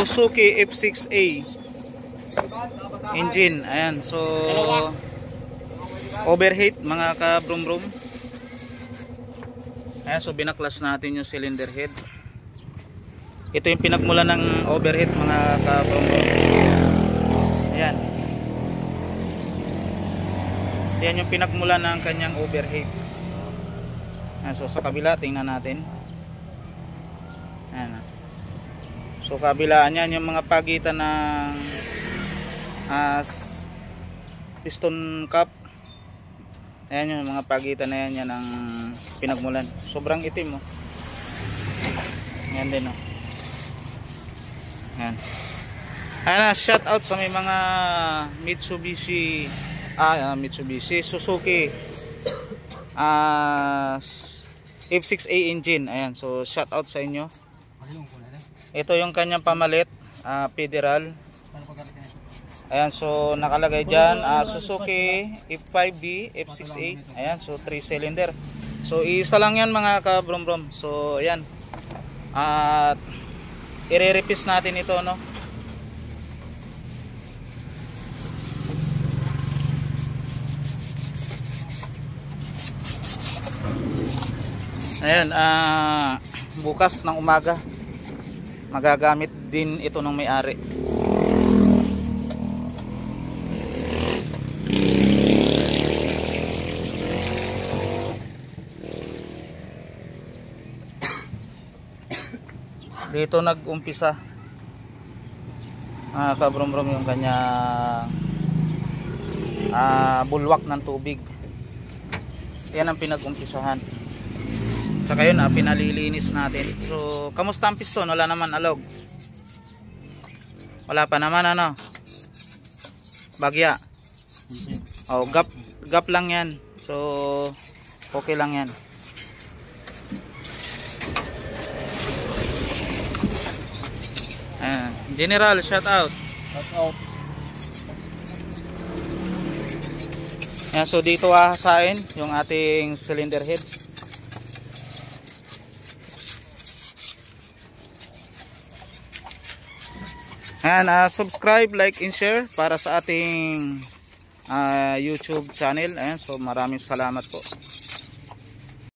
Suzuki F6A engine. Ayan, so overheat mga ka-brum-brum. Ayan, so binaklas natin yung cylinder head. Ito yung pinagmula ng overheat mga ka-brum-brum. Ayan. Ayan yung pinagmula ng kanyang overheat. Ayan, so sa kabila tingnan natin. Ayan. So kabilaan yan yung mga pagitan ng piston cap. Ayan yung mga pagitan na yan ang pinagmulan. Sobrang itim oh. Ayan din oh. Ayan. Ayan, shout out sa may mga Mitsubishi Suzuki F6A engine. Ayan, so shout out sa inyo. Ito yung kanyang pamalit, federal. Ayan, so nakalagay dyan Suzuki F5B F6A. Ayan, so 3 cylinder. So isa lang yan mga ka-brum-brum. So ayan, at i-re-repiece natin ito no. Ayan, bukas ng umaga magagamit din ito ng may-ari. Dito nag-umpisa ka-brum-brum yung kanyang bulwak ng tubig. Yan ang pinag-umpisahan. Tsaka yun pinalilinis natin. So kamusta ang piston? Wala naman alog. Wala pa naman ano. Bagya. Oh, gap lang yan. So okay lang yan. General, shout out. Shout out. Yan, so dito hahasain yung ating cylinder head. Ayan, subscribe, like, and share para sa ating YouTube channel. Ayan, so maraming salamat po.